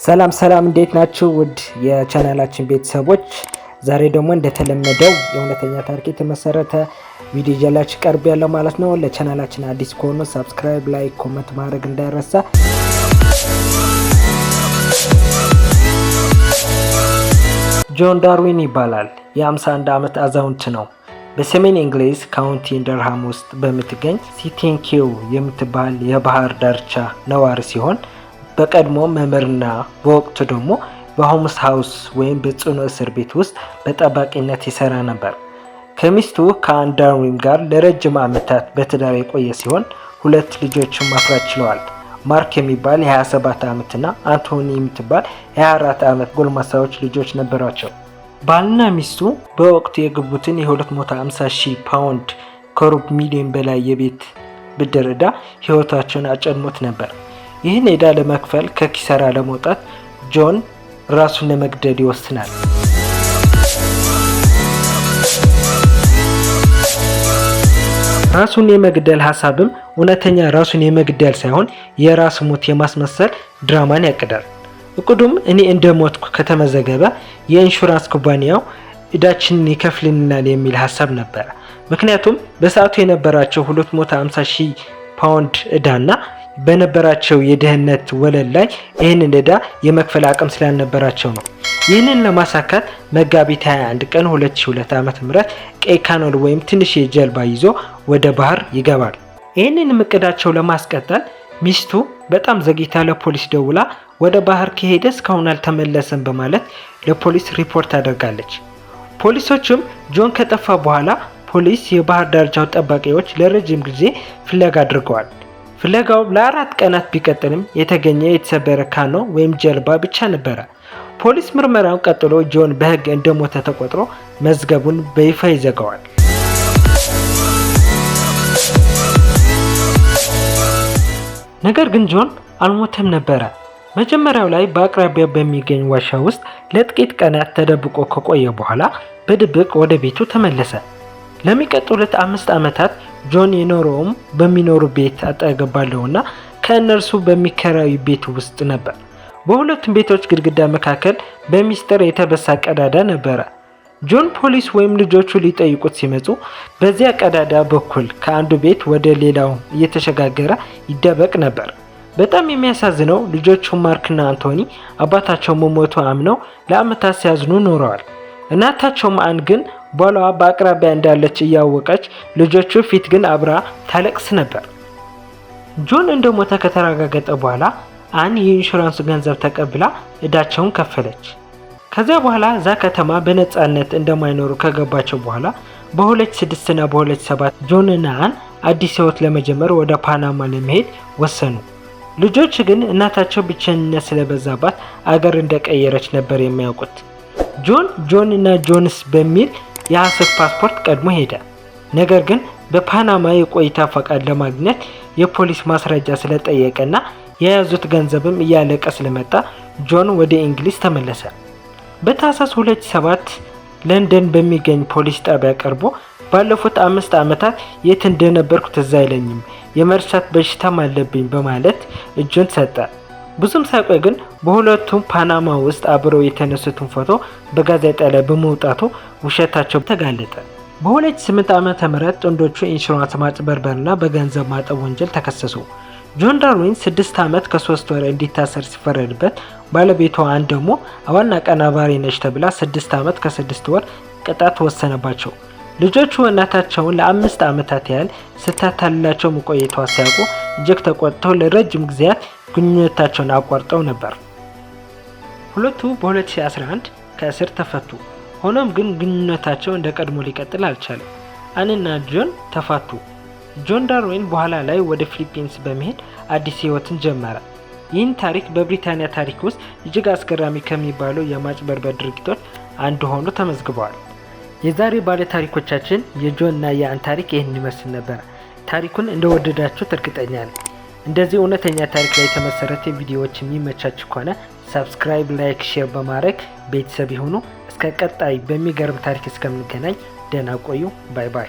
ሰላም እንዴት ናችሁ? ውድ የቻናላችን ቤተሰቦች ዛሬ ደግሞ እንደተለመደው የእውነተኛ ታሪክ የተመሰረተ ቪዲዮ ይዤላችሁ ቀርብ ያለው ማለት ነው። ለቻናላችን አዲስ ከሆኑ ሰብስክራይብ፣ ላይክ፣ ኮሜንት ማድረግ እንዳይረሳ። ጆን ዳርዊን ይባላል። የ51 ዓመት አዛውንት ነው። በሰሜን እንግሊዝ ካውንቲ ደርሃም ውስጥ በምትገኝ ሲቲንኪው የምትባል የባህር ዳርቻ ነዋሪ ሲሆን በቀድሞ መምህርና በወቅቱ ደግሞ በሆምስ ሃውስ ወይም በጽኑ እስር ቤት ውስጥ በጠባቂነት ይሰራ ነበር። ከሚስቱ ከአን ዳርዊን ጋር ለረጅም ዓመታት በትዳር የቆየ ሲሆን ሁለት ልጆችን ማፍራት ችለዋል። ማርክ የሚባል የ27 ዓመትና አንቶኒ የምትባል የ24 ዓመት ጎልማሳዎች ልጆች ነበሯቸው። ባልና ሚስቱ በወቅቱ የገቡትን የ250,000 ፓውንድ ከሩብ ሚሊዮን በላይ የቤት ብድር ዕዳ ሕይወታቸውን አጨልሞት ነበር። ይህን ዕዳ ለመክፈል ከኪሳራ ለመውጣት ጆን ራሱን ለመግደል ይወስናል። ራሱን የመግደል ሐሳብም እውነተኛ ራሱን የመግደል ሳይሆን የራስ ሞት የማስመሰል ድራማን ያቅዳል። እቅዱም እኔ እንደሞትኩ ከተመዘገበ የኢንሹራንስ ኩባንያው ዕዳችንን ይከፍልልናል የሚል ሐሳብ ነበር። ምክንያቱም በሰዓቱ የነበራቸው 250,000 ፓውንድ ዕዳና በነበራቸው የደህንነት ወለል ላይ ይህንን ዕዳ የመክፈል አቅም ስላልነበራቸው ነው። ይህንን ለማሳካት መጋቢት 21 ቀን 2002 ዓ.ም ቀይ ካኖል ወይም ትንሽ ጀልባ ይዞ ወደ ባህር ይገባል። ይህንን እቅዳቸው ለማስቀጠል ሚስቱ በጣም ዘግይታ ለፖሊስ ደውላ ወደ ባህር ከሄደ እስካሁን አልተመለሰም በማለት ለፖሊስ ሪፖርት አድርጋለች። ፖሊሶችም ጆን ከጠፋ በኋላ ፖሊስ የባህር ዳርቻው ጠባቂዎች ለረጅም ጊዜ ፍለጋ አድርገዋል። ፍለጋው ለ4 ቀናት ቢቀጥልም የተገኘ የተሰበረ ካኖ ወይም ጀልባ ብቻ ነበረ። ፖሊስ ምርመራውን ቀጥሎ ጆን በሕግ እንደሞተ ተቆጥሮ መዝገቡን በይፋ ይዘጋዋል። ነገር ግን ጆን አልሞተም ነበረ። መጀመሪያው ላይ በአቅራቢያው በሚገኝ ዋሻ ውስጥ ለጥቂት ቀናት ተደብቆ ከቆየ በኋላ በድብቅ ወደ ቤቱ ተመለሰ። ለሚቀጥሉት 5 ዓመታት ጆን የኖረውም በሚኖሩ ቤት አጠገብ ባለውና ከእነርሱ በሚከራዩ ቤት ውስጥ ነበር። በሁለቱም ቤቶች ግድግዳ መካከል በሚስጥር የተበሳ ቀዳዳ ነበረ። ጆን ፖሊስ ወይም ልጆቹ ሊጠይቁት ሲመጡ በዚያ ቀዳዳ በኩል ከአንዱ ቤት ወደ ሌላው እየተሸጋገረ ይደበቅ ነበር። በጣም የሚያሳዝነው ልጆቹ ማርክና አንቶኒ አባታቸው መሞቱ አምነው ለዓመታት ሲያዝኑ ኖረዋል። እናታቸው አን ግን ባሏ በአቅራቢያ እንዳለች እያወቀች ልጆቹ ፊት ግን አብራ ታለቅስ ነበር። ጆን እንደሞተ ከተረጋገጠ በኋላ አን የኢንሹራንስ ገንዘብ ተቀብላ ዕዳቸውን ከፈለች። ከዚያ በኋላ እዛ ከተማ በነፃነት እንደማይኖሩ ከገባቸው በኋላ በ2006 እና በ2007 ጆን እና አን አዲስ ሕይወት ለመጀመር ወደ ፓናማ ለመሄድ ወሰኑ። ልጆች ግን እናታቸው ብቸኝነት ስለበዛባት አገር እንደቀየረች ነበር የሚያውቁት። ጆን እና ጆንስ በሚል የሐሰት ፓስፖርት ቀድሞ ሄደ። ነገር ግን በፓናማ የቆይታ ፈቃድ ለማግኘት የፖሊስ ማስረጃ ስለጠየቀና የያዙት ገንዘብም እያለቀ ስለመጣ ጆን ወደ እንግሊዝ ተመለሰ። በታህሳስ 2007 ለንደን በሚገኝ ፖሊስ ጣቢያ ቀርቦ ባለፉት 5 ዓመታት የት እንደነበርኩ ትዝ አይለኝም፣ የመርሳት በሽታም አለብኝ በማለት እጁን ሰጠ። ብዙም ሳይቆይ ግን በሁለቱም ፓናማ ውስጥ አብረው የተነሱትን ፎቶ በጋዜጣ ላይ በመውጣቱ ውሸታቸው ተጋለጠ። በ2008 ዓ.ም ጥንዶቹ ኢንሹራንስ ማጭበርበርና በገንዘብ ማጠብ ወንጀል ተከሰሱ። ጆን ዳርዊን 6 ዓመት ከ3 ወር እንዲታሰር ሲፈረድበት፣ ባለቤቷ አን ደግሞ ዋና አቀናባሪ ነች ተብላ 6 ዓመት ከ6 ወር ቅጣት ወሰነባቸው። ልጆቹ እናታቸውን ለ5 ዓመታት ያህል ስታታልላቸው መቆየቷ ሲያውቁ እጅግ ተቆጥተው ለረጅም ጊዜያት ግንኙነታቸውን አቋርጠው ነበር። ሁለቱ በ2011 ከእስር ተፈቱ። ሆኖም ግን ግንኙነታቸው እንደ ቀድሞ ሊቀጥል አልቻለም። አንና ጆን ተፋቱ። ጆን ዳርዊን በኋላ ላይ ወደ ፊሊፒንስ በመሄድ አዲስ ሕይወትን ጀመረ። ይህን ታሪክ በብሪታንያ ታሪክ ውስጥ እጅግ አስገራሚ ከሚባሉ የማጭበርበር ድርጊቶች አንዱ ሆኖ ተመዝግበዋል። የዛሬ ባለ ታሪኮቻችን የጆን እና የአን ታሪክ ይህን ይመስል ነበር። ታሪኩን እንደወደዳችሁት እርግጠኛ ነኝ። እንደዚህ እውነተኛ ታሪክ ላይ የተመሰረተ ቪዲዮዎች የሚመቻችሁ ከሆነ ሰብስክራይብ፣ ላይክ፣ ሼር በማድረግ ቤተሰብ ይሁኑ። እስከ ቀጣይ በሚገርም ታሪክ እስከምንገናኝ ደህና ቆዩ። ባይ ባይ።